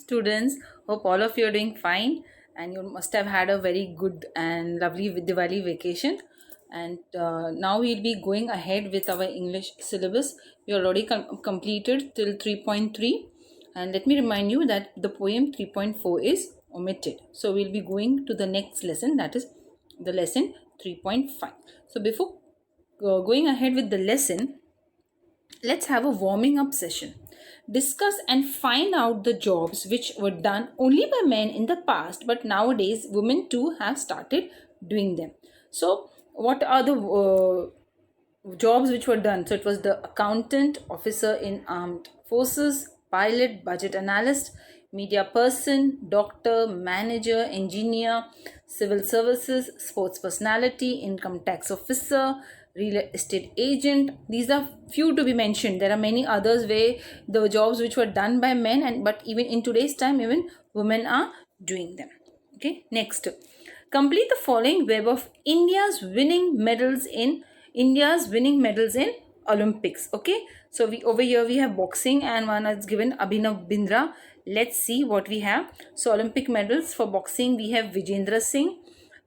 students. Hope all of you are doing fine and you must have had a very good and lovely Diwali vacation. And now we'll be going ahead with our English syllabus. We already completed till 3.3. And let me remind you that the poem 3.4 is omitted. So we'll be going to the next lesson, that is the lesson 3.5. So before going ahead with the lesson, let's have a warming up session. Discuss and find out the jobs which were done only by men in the past, but nowadays women too have started doing them. So, what are the jobs which were done? So, it was the accountant, officer in armed forces, pilot, budget analyst, media person, doctor, manager, engineer, civil services, sports personality, income tax officer, real estate agent. These are few to be mentioned. There are many others where the jobs which were done by men, and but even in today's time, even women are doing them. Okay, next, complete the following web of India's winning medals in Olympics. Okay, so we over here we have boxing and one is given Abhinav Bindra. Let's see what we have. So Olympic medals for boxing we have Vijendra Singh,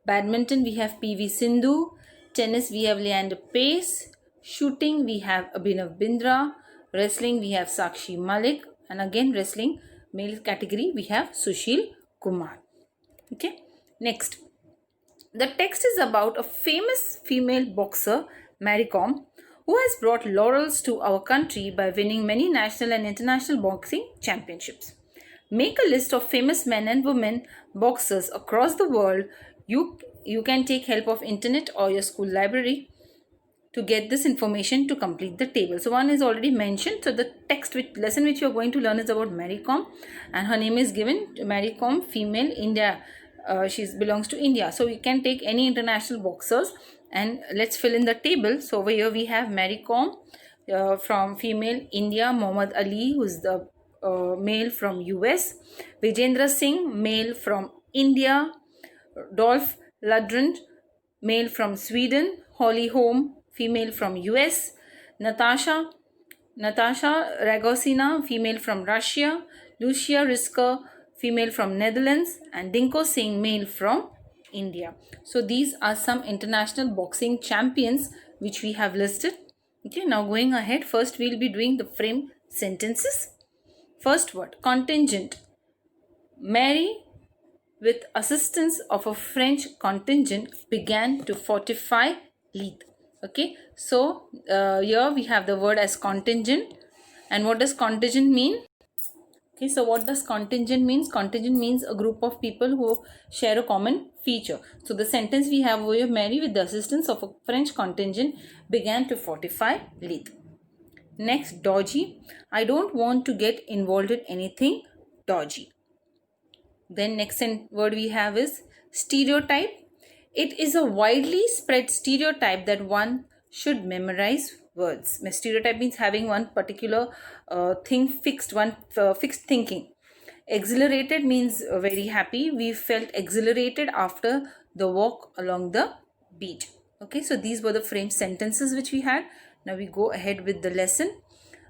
badminton we have PV Sindhu, tennis we have Leander Pace, shooting we have Abhinav Bindra, wrestling we have Sakshi Malik, and again wrestling male category we have Sushil Kumar. Okay, next. The text is about a famous female boxer, MaryKom, who has brought laurels to our country by winning many national and international boxing championships. Make a list of famous men and women boxers across the world. You can take help of internet or your school library to get this information to complete the table. So one is already mentioned. So the lesson which you are going to learn is about MaryKom, and her name is given MaryKom, female, India. She belongs to India. So we can take any international boxers and let's fill in the table. So over here we have MaryKom from female India, Muhammad Ali, who is the male from US, Vijendra Singh, male from India, Dolph Lundgren, male from Sweden, Holly Holm, female from US, Natasha Ragosina, female from Russia, Lucia Risker, female from Netherlands, and Dinko Singh, male from India. So these are some international boxing champions which we have listed. Okay, now going ahead, first we'll be doing the frame sentences. First word, contingent. Mary, with assistance of a French contingent, began to fortify Leith. Okay, so here we have the word as contingent. And what does contingent mean? Okay, so what does contingent means? Contingent means a group of people who share a common feature. So the sentence we have over here, Mary with the assistance of a French contingent began to fortify Leith. Next, dodgy. I don't want to get involved in anything dodgy. Then next word we have is stereotype. It is a widely spread stereotype that one should memorize words. Stereotype means having one particular thing fixed, fixed thinking. Exhilarated means very happy. We felt exhilarated after the walk along the beach. Okay, so these were the frame sentences which we had. Now we go ahead with the lesson.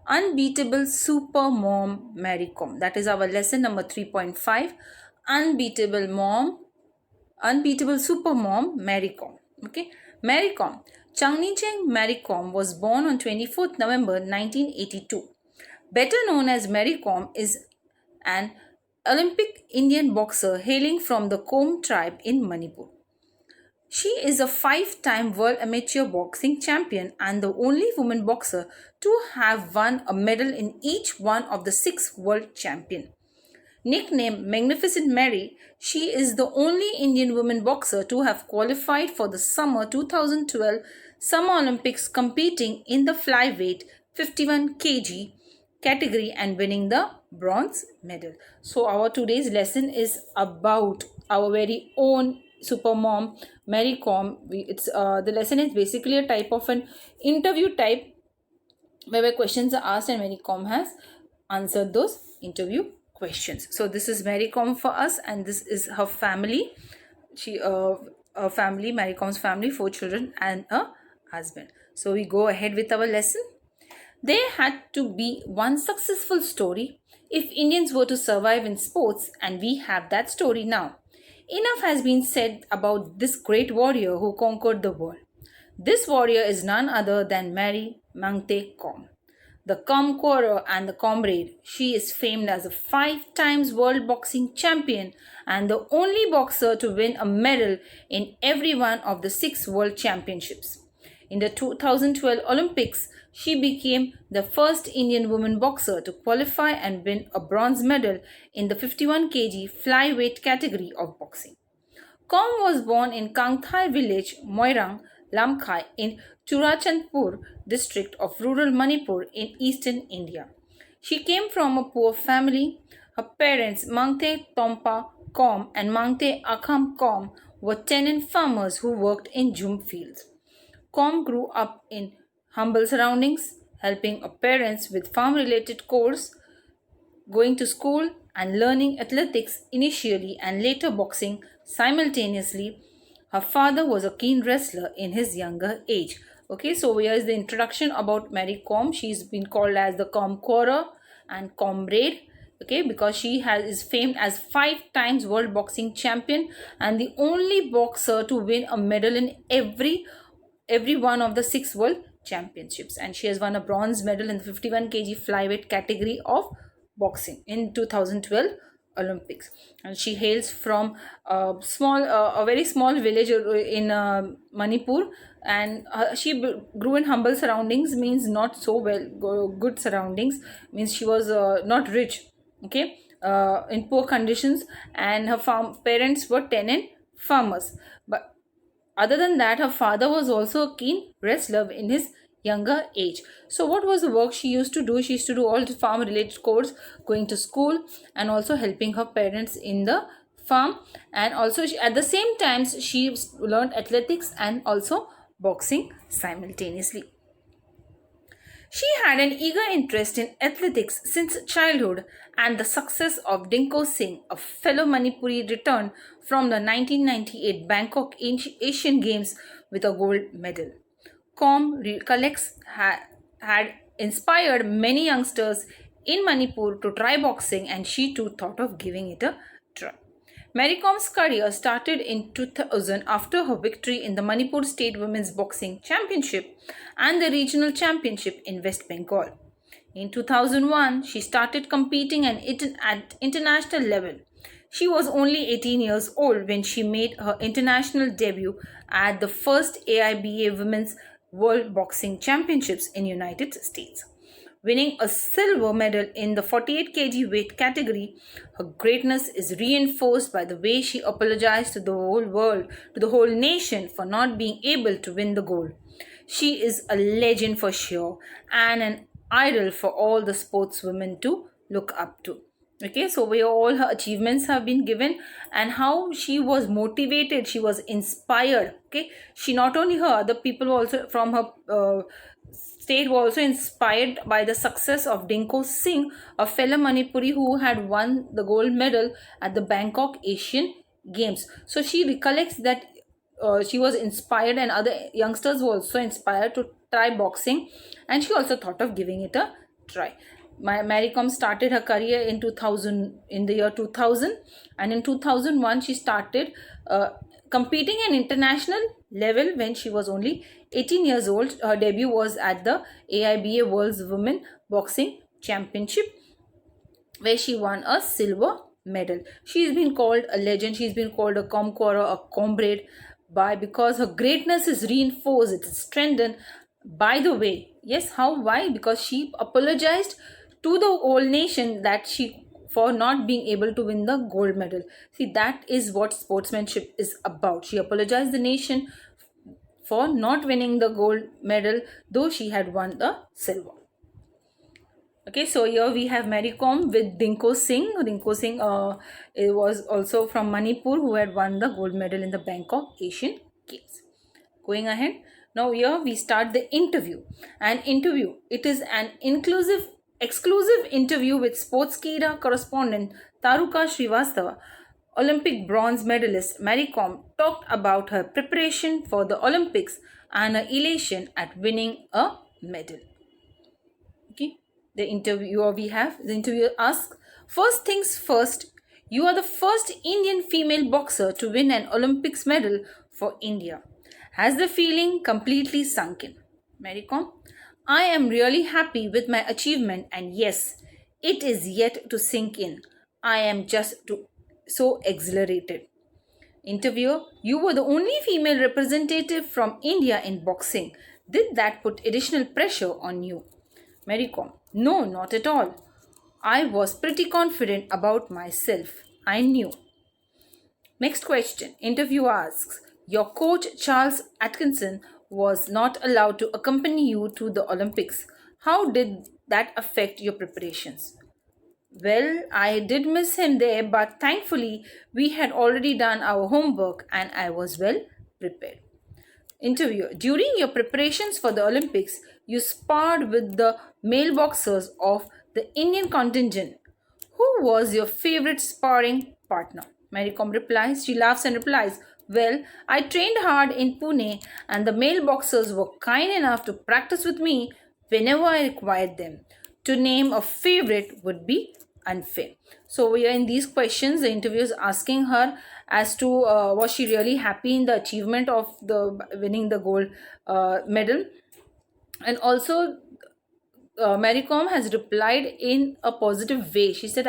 Unbeatable super mom MaryKom. That is our lesson number 3.5. Unbeatable super mom MaryKom. Okay, MaryKom. Changnicheng MaryKom was born on 24th November 1982. Better known as MaryKom is an Olympic Indian boxer hailing from the Kom tribe in Manipur. She is a 5-time world amateur boxing champion and the only woman boxer to have won a medal in each one of the 6 world champions. Nicknamed Magnificent Mary, she is the only Indian woman boxer to have qualified for the summer 2012 Summer Olympics, competing in the flyweight 51 kg category and winning the bronze medal. So our today's lesson is about our very own supermom MaryKom. The lesson is basically a type of an interview type where questions are asked and MaryKom has answered those interview questions. So this is MaryKom for us, and this is her family. MaryKom's family, 4 children and a husband. So we go ahead with our lesson. There had to be one successful story if Indians were to survive in sports, and we have that story now. Enough has been said about this great warrior who conquered the world. This warrior is none other than MaryKom, the conqueror and the comrade. She is famed as a 5 times world boxing champion and the only boxer to win a medal in every one of the 6 world championships. In the 2012 Olympics, she became the first Indian woman boxer to qualify and win a bronze medal in the 51 kg flyweight category of boxing. Kom was born in Kangthai village, Moirang, Lamkhai in Churachandpur district of rural Manipur in eastern India. She came from a poor family. Her parents, Mangte Tompa Kom and Mangte Akham Kom, were tenant farmers who worked in jhum fields. Com grew up in humble surroundings, helping her parents with farm related chores, going to school and learning athletics initially and later boxing simultaneously. Her father was a keen wrestler in his younger age. Okay, so here is the introduction about MaryKom. She's been called as the conqueror and comrade. Okay, because she is famed as 5 times world boxing champion and the only boxer to win a medal in every one of the 6 world championships, and she has won a bronze medal in the 51 kg flyweight category of boxing in 2012 Olympics. And she hails from a very small village in Manipur, and she grew in humble surroundings, means not so good surroundings, means she was not rich, okay, in poor conditions, and her parents were tenant farmers. But other than that, her father was also a keen wrestler in his younger age. So, what was the work she used to do? She used to do all the farm related chores, going to school, and also helping her parents in the farm. And also, at the same time, she learned athletics and also boxing simultaneously. She had an eager interest in athletics since childhood, and the success of Dinko Singh, a fellow Manipuri, returned from the 1998 Bangkok Asian Games with a gold medal. Com recollects had inspired many youngsters in Manipur to try boxing, and she too thought of giving it a try. MaryKom's career started in 2000 after her victory in the Manipur State Women's Boxing Championship and the Regional Championship in West Bengal. In 2001, she started competing at international level. She was only 18 years old when she made her international debut at the first AIBA Women's World Boxing Championships in United States. Winning a silver medal in the 48 kg weight category, her greatness is reinforced by the way she apologized to the whole world, to the whole nation, for not being able to win the gold. She is a legend for sure and an idol for all the sportswomen to look up to. Okay, so where all her achievements have been given and how she was motivated, she was inspired. Okay, she not only her, other people also from her state were also inspired by the success of Dinko Singh, a fellow Manipuri who had won the gold medal at the Bangkok Asian Games. So she recollects that she was inspired and other youngsters were also inspired to try boxing, and she also thought of giving it a try. MaryKom started her career in the year 2000, and in 2001 she started competing at international level when she was only 18 years old. Her debut was at the AIBA World's Women Boxing Championship, where she won a silver medal. She's been called a legend. She's been called a conqueror, a comrade, because her greatness is reinforced, it is strengthened. By the way, yes, how? Why? Because she apologized to the whole nation that she for not being able to win the gold medal. See, that is what sportsmanship is about. She apologized the nation for not winning the gold medal, though she had won the silver. Okay, so here we have MaryKom with Dinko Singh. Dinko Singh it was also from Manipur, who had won the gold medal in the Bangkok Asian Games. Going ahead, now here we start the interview. An interview, it is an exclusive interview with Sportskeeda correspondent Taruka Srivastava. Olympic bronze medalist MaryKom talked about her preparation for the Olympics and her elation at winning a medal. Okay, the interviewer asks, First things first, you are the first Indian female boxer to win an Olympics medal for India. Has the feeling completely sunk in? MaryKom, I am really happy with my achievement, and yes, it is yet to sink in. I am so exhilarated. Interviewer, you were the only female representative from India in boxing. Did that put additional pressure on you? MaryKom, no, not at all. I was pretty confident about myself. I knew. Next question. Interview asks, your coach Charles Atkinson was not allowed to accompany you to the Olympics. How did that affect your preparations? Well, I did miss him there, but thankfully we had already done our homework and I was well prepared. Interviewer, during your preparations for the Olympics, you sparred with the male boxers of the Indian contingent. Who was your favorite sparring partner? MaryKom replies, she laughs and replies, well, I trained hard in Pune and the male boxers were kind enough to practice with me whenever I required them. To name a favorite would be unfair. So we are in these questions, the interviewer is asking her as to was she really happy in the achievement of the winning the gold medal, and also MaryKom has replied in a positive way. She said,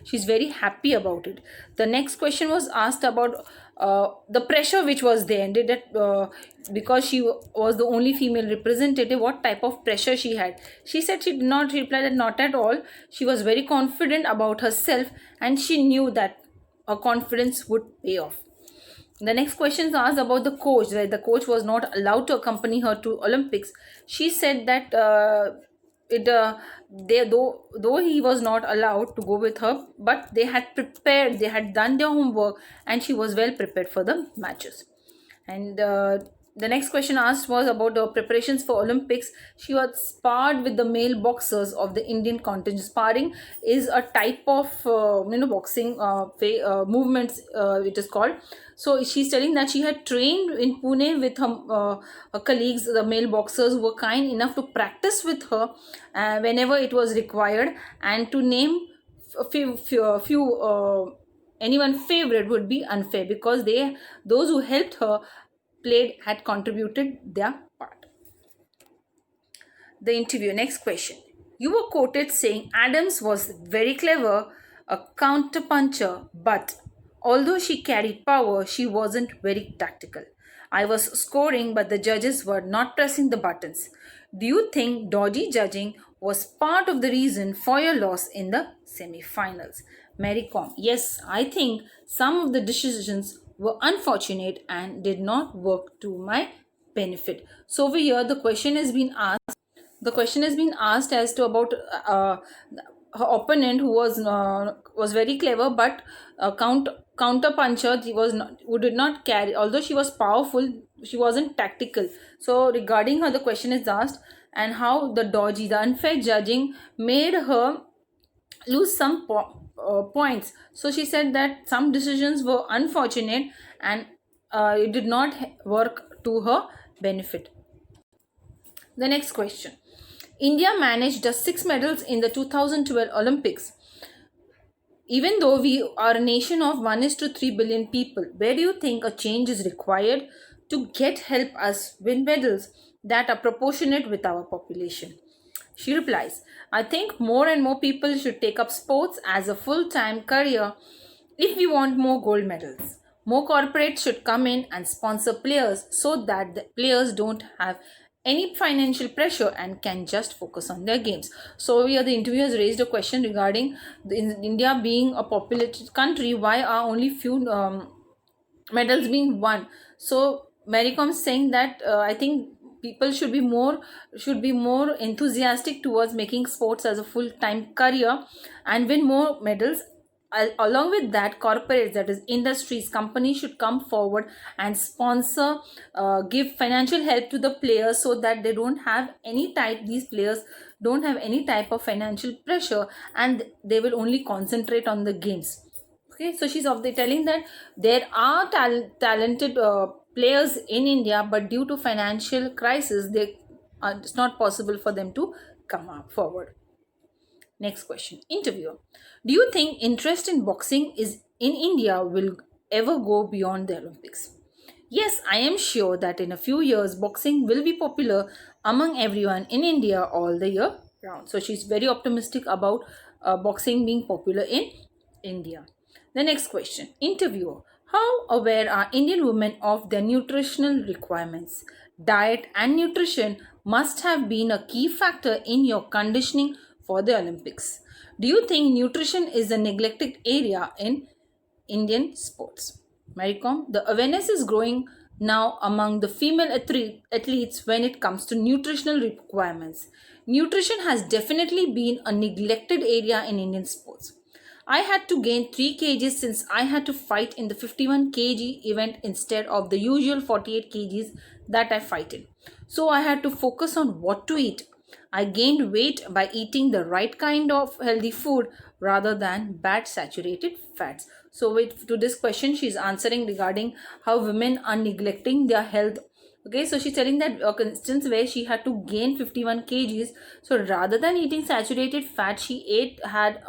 she's very happy about it. The next question was asked about the pressure which was there. And did that, because she was the only female representative, what type of pressure she had? She said she did not reply that not at all. She was very confident about herself and she knew that her confidence would pay off. The next question is asked about the coach, where the coach was not allowed to accompany her to Olympics. She said that though he was not allowed to go with her, but they had prepared, they had done their homework, and she was well prepared for the matches. And the next question asked was about the preparations for Olympics. She was sparred with the male boxers of the Indian contingent. Sparring is a type of boxing movements, it is called. So she's telling that she had trained in Pune with her colleagues, the male boxers, who were kind enough to practice with her whenever it was required. And to name a few anyone favorite would be unfair, because those who helped her had contributed their part. The interview, next question. You were quoted saying Adams was very clever, a counterpuncher, but although she carried power, she wasn't very tactical. I was scoring, but the judges were not pressing the buttons. Do you think dodgy judging was part of the reason for your loss in the semi-finals? MaryKom, yes, I think some of the decisions were unfortunate and did not work to my benefit. So over here, the question has been asked. The question has been asked as to about her opponent, who was very clever, but counter puncher. Who did not carry. Although she was powerful, she wasn't tactical. So regarding her, the question is asked, and how the unfair judging made her lose some points. So she said that some decisions were unfortunate and it did not work to her benefit. The next question. India managed 6 medals in the 2012 Olympics. Even though we are a nation of 1:3 billion people, where do you think a change is required to help us win medals that are proportionate with our population? She replies, I think more and more people should take up sports as a full-time career if we want more gold medals. More corporates should come in and sponsor players so that the players don't have any financial pressure and can just focus on their games. So here the interviewer has raised a question regarding India being a populated country, why are only few medals being won? So MaryKom is saying that I think people should be more enthusiastic towards making sports as a full-time career and win more medals. Along with that, corporates, that is industries, companies, should come forward and sponsor, give financial help to the players, so that these players don't have any type of financial pressure and they will only concentrate on the games. Okay, so she's telling that there are talented players in India, but due to financial crisis, it's not possible for them to come forward. Next question. Interviewer. Do you think interest in boxing is in India will ever go beyond the Olympics? Yes, I am sure that in a few years boxing will be popular among everyone in India all the year round. So she's very optimistic about boxing being popular in India. The next question. Interviewer. How aware are Indian women of their nutritional requirements? Diet and nutrition must have been a key factor in your conditioning for the Olympics. Do you think nutrition is a neglected area in Indian sports? MaryKom, the awareness is growing now among the female athletes when it comes to nutritional requirements. Nutrition has definitely been a neglected area in Indian sports. I had to gain 3 kgs since I had to fight in the 51 kg event instead of the usual 48 kgs that I fight in. So I had to focus on what to eat. I gained weight by eating the right kind of healthy food rather than bad saturated fats. So to this question, she's answering regarding how women are neglecting their health. Okay, so she's telling that instance where she had to gain 51 kgs. So rather than eating saturated fat, she had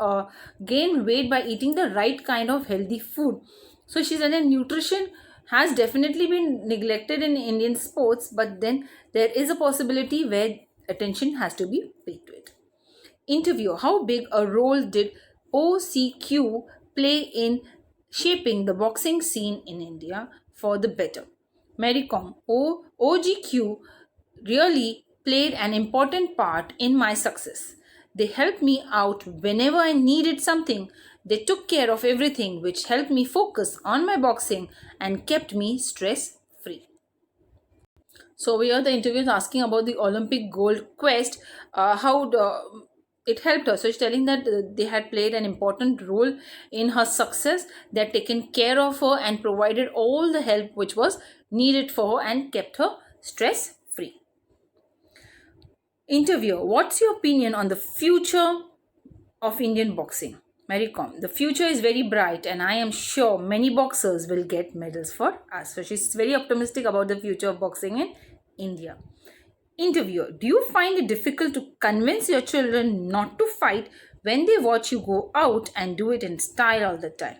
gained weight by eating the right kind of healthy food. So she said that nutrition has definitely been neglected in Indian sports, but then there is a possibility where attention has to be paid to it. Interview. How big a role did OCQ play in shaping the boxing scene in India for the better? MaryKom. OGQ really played an important part in my success. They helped me out whenever I needed something. They took care of everything, which helped me focus on my boxing and kept me stress free. So we are the interview is asking about the Olympic gold quest, it helped her. So she's telling that they had played an important role in her success. They had taken care of her and provided all the help which was needed for her and kept her stress free. Interviewer, what's your opinion on the future of Indian boxing? MaryKom, the future is very bright and I am sure many boxers will get medals for us. So she's very optimistic about the future of boxing in India. Interviewer, do you find it difficult to convince your children not to fight when they watch you go out and do it in style all the time?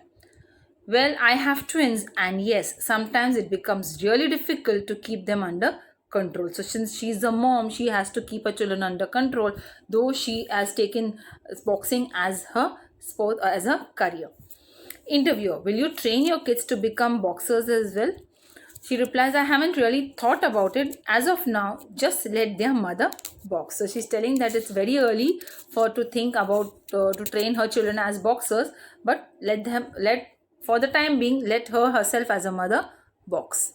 Well, I have twins, and yes, sometimes it becomes really difficult to keep them under control. So, since she's a mom, she has to keep her children under control, though she has taken boxing as her sport, as a career. Interviewer, will you train your kids to become boxers as well? She replies, I haven't really thought about it. As of now, just let their mother box. So she's telling that it's very early for to think about to train her children as boxers, but for the time being, let her herself as a mother box.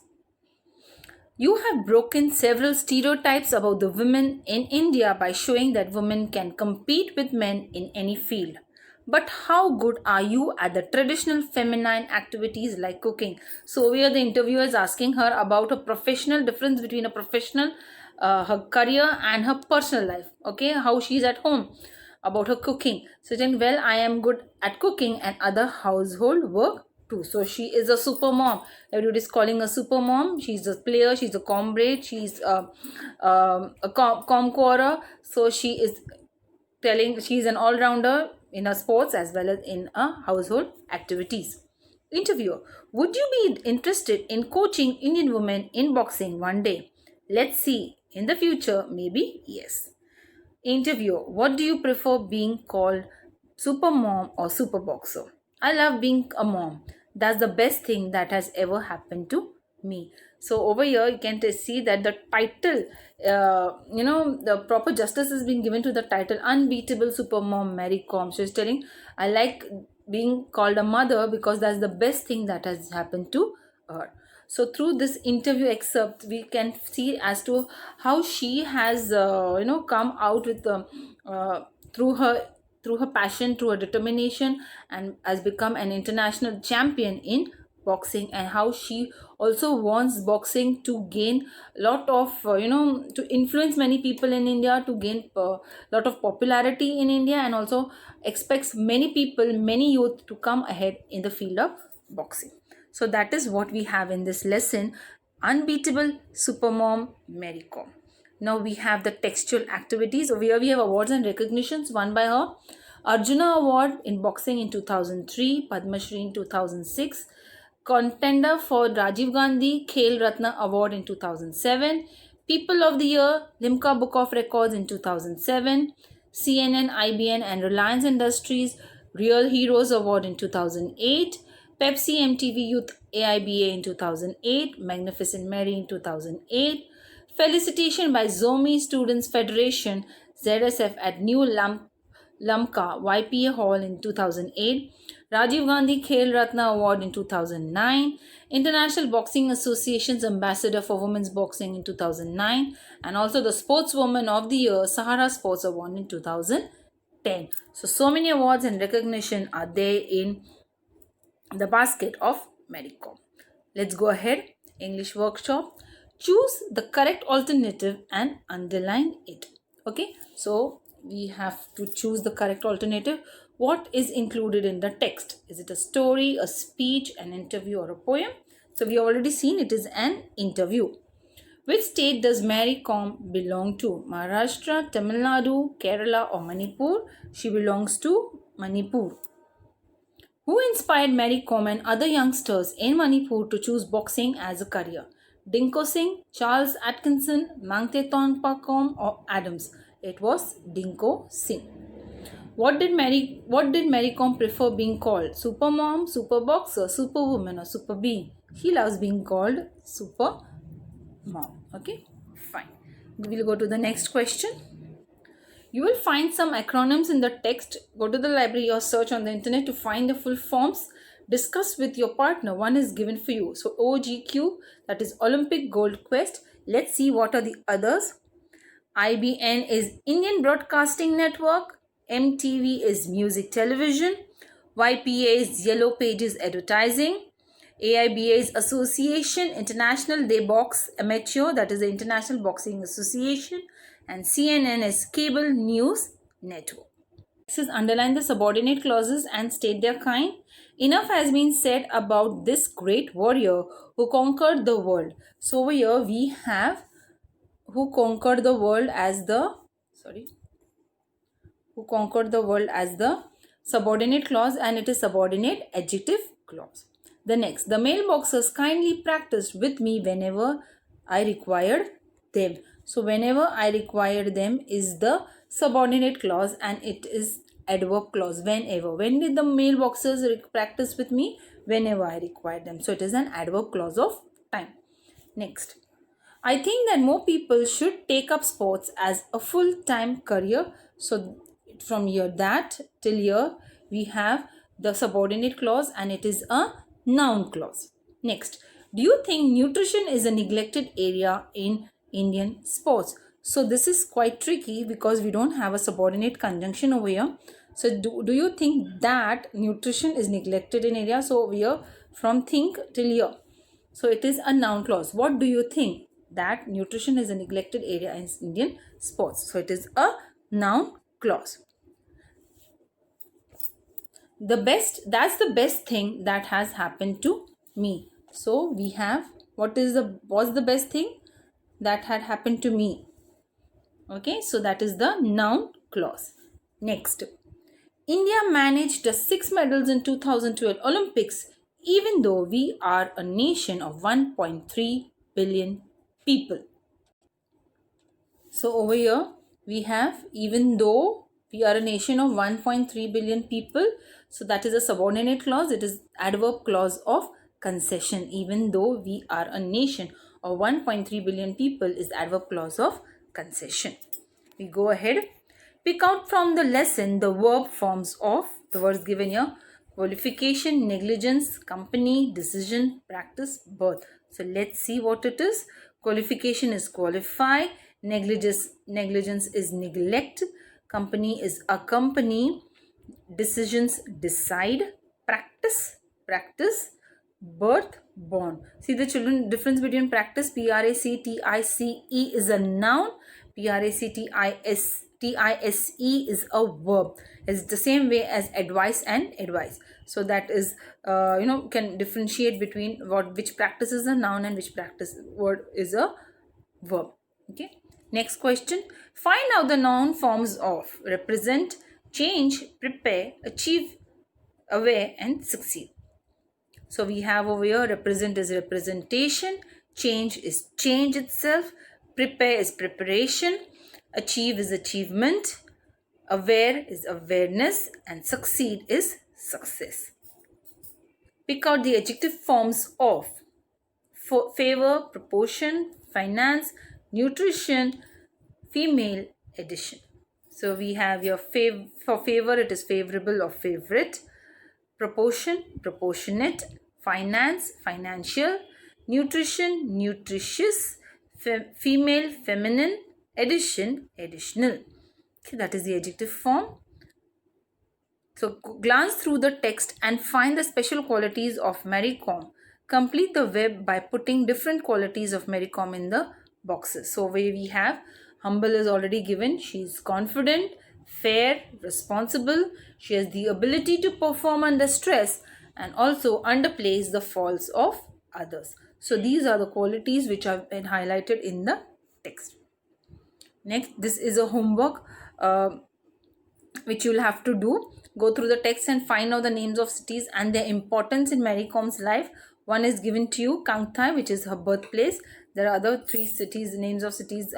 You have broken several stereotypes about the women in India by showing that women can compete with men in any field. But how good are you at the traditional feminine activities like cooking? So here the interviewer is asking her about a professional difference between a professional, her career and her personal life. Okay, how she's at home, about her cooking. So then, well, I am good at cooking and other household work too. So she is a super mom. Everybody is calling her super mom. She's a player. She's a comrade. She's a comcorer. So she is telling she's an all-rounder in her sports as well as in her household activities. Interviewer, would you be interested in coaching Indian women in boxing one day? Let's see. In the future, maybe yes. Interviewer, what do you prefer being called, super mom or super boxer? I love being a mom. That's the best thing that has ever happened to me. So over here you can see that the title, the proper justice has been given to the title Unbeatable Super Mom MaryKom. So she's telling, I like being called a mother because that's the best thing that has happened to her. So through this interview excerpt, we can see as to how she has, come out with through her passion, through her determination, and has become an international champion in boxing, and how she also wants boxing to gain a lot of to influence many people in India, to gain a lot of popularity in India, and also expects many people, many youth to come ahead in the field of boxing. So that is what we have in this lesson, Unbeatable Supermom MaryKom. Now we have the textual activities. Over here we have awards and recognitions won by her. Arjuna Award in boxing in 2003, Padma Shri in 2006, contender for Rajiv Gandhi Khel Ratna Award in 2007, People of the Year, Limca Book of Records in 2007, CNN, IBN and Reliance Industries Real Heroes Award in 2008, Pepsi MTV Youth AIBA in 2008, Magnificent Mary in 2008, felicitation by Zomi Students Federation ZSF at New Lamka YPA Hall in 2008, Rajiv Gandhi Khel Ratna Award in 2009, International Boxing Association's Ambassador for Women's Boxing in 2009, and also the Sportswoman of the Year Sahara Sports Award in 2010. So many awards and recognition are there in the basket of MaryKom. Let's go ahead. English workshop. Choose the correct alternative and underline it. Okay, so we have to choose the correct alternative. What is included in the text? Is it a story, a speech, an interview, or a poem? So we have already seen it is an interview. Which state does MaryKom belong to? Maharashtra, Tamil Nadu, Kerala, or Manipur? She belongs to Manipur. Who inspired MaryKom and other youngsters in Manipur to choose boxing as a career? Dinko Singh, Charles Atkinson, Mangte Tongpakom, or Adams? It was Dinko Singh. What did MaryKom prefer being called? Super mom, super boxer, superwoman, or super being? She loves being called super mom. Okay, fine. We will go to the next question. You will find some acronyms in the text. Go to the library or search on the internet to find the full forms. Discuss with your partner. One is given for you. So OGQ, that is Olympic Gold Quest. Let's see what are the others. IBN is Indian Broadcasting Network. MTV is Music Television. YPA is Yellow Pages Advertising. AIBA is Association International de Boxe Amateur, that is the International Boxing Association. And CNN is Cable News Network. This is underline the subordinate clauses and state their kind. Enough has been said about this great warrior who conquered the world. So over here we have who conquered the world as the subordinate clause, and it is subordinate adjective clause. The next, the male boxers kindly practiced with me whenever I required them. So whenever I required them is the subordinate clause and it is adverb clause. Whenever. When did the male boxers practice with me? Whenever I required them. So it is an adverb clause of time. Next. I think that more people should take up sports as a full-time career. So from here that till here we have the subordinate clause and it is a noun clause. Next. Do you think nutrition is a neglected area in Indian sports? So this is quite tricky because we don't have a subordinate conjunction over here. So do you think that nutrition is neglected in area? So over here from think till here. So it is a noun clause. What do you think? That nutrition is a neglected area in Indian sports. So it is a noun clause. That's the best thing that has happened to me. So we have what's the best thing that had happened to me. Okay, so that is the noun clause. Next, India managed 6 medals in 2012 Olympics even though we are a nation of 1.3 billion people. So over here we have even though we are a nation of 1.3 billion people. So that is a subordinate clause. It is adverb clause of concession. Even though we are a nation of 1.3 billion people is adverb clause of concession. We go ahead. Pick out from the lesson the verb forms of the words given here. Qualification, negligence, company, decision, practice, birth. So let's see what it is. Qualification is qualify. Negligence is neglect. Company is accompany. Decisions decide. Practice. Birth, born. See the children difference between practice. Practice is a noun. Practice is a verb. It's the same way as advice and advice. So that is can differentiate between which practice is a noun and which practice word is a verb. Okay. Next question. Find out the noun forms of represent, change, prepare, achieve, aware, and succeed. So we have over here represent is representation, change is change itself, prepare is preparation, achieve is achievement, aware is awareness, and succeed is success. Pick out the adjective forms of favor, proportion, finance, nutrition, female, addition. So we have your for favor it is favorable or favorite, proportion, proportionate, finance, financial, nutrition, nutritious, female, feminine, addition, additional. Okay, that is the adjective form. So glance through the text and find the special qualities of MaryKom. Complete the web by putting different qualities of MaryKom in the boxes. So where we have humble is already given. She is confident, fair, responsible. She has the ability to perform under stress and also underplays the faults of others. So these are the qualities which have been highlighted in the text. Next, this is a homework which you will have to do. Go through the text and find out the names of cities and their importance in MaryKom's life. One is given to you, Kangthai, which is her birthplace. There are other 3 cities, names of cities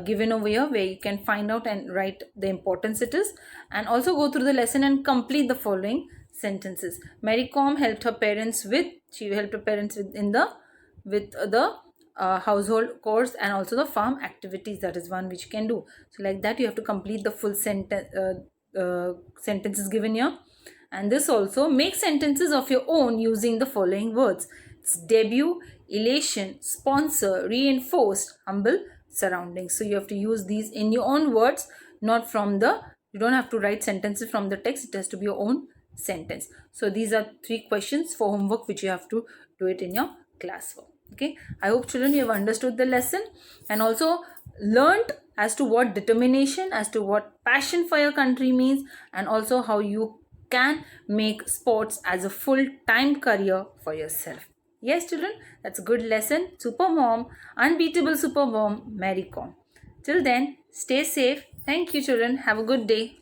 given over here where you can find out and write the importance it is. And also go through the lesson and complete the following sentences. MaryKom helped her parents with, the household chores and also the farm activities. That is one which you can do. So like that you have to complete the full sentences given here. And this also, make sentences of your own using the following words. It's debut, elation, sponsor, reinforced, humble, surroundings. So you have to use these in your own words, not from the, you don't have to write sentences from the text. It has to be your own sentence. So these are 3 questions for homework which you have to do it in your classwork. Okay, I hope children you have understood the lesson and also learned as to what determination, as to what passion for your country means, and also how you can make sports as a full-time career for yourself. Yes children, that's a good lesson. Super mom, unbeatable super mom, MaryKom. Till then, stay safe. Thank you children. Have a good day.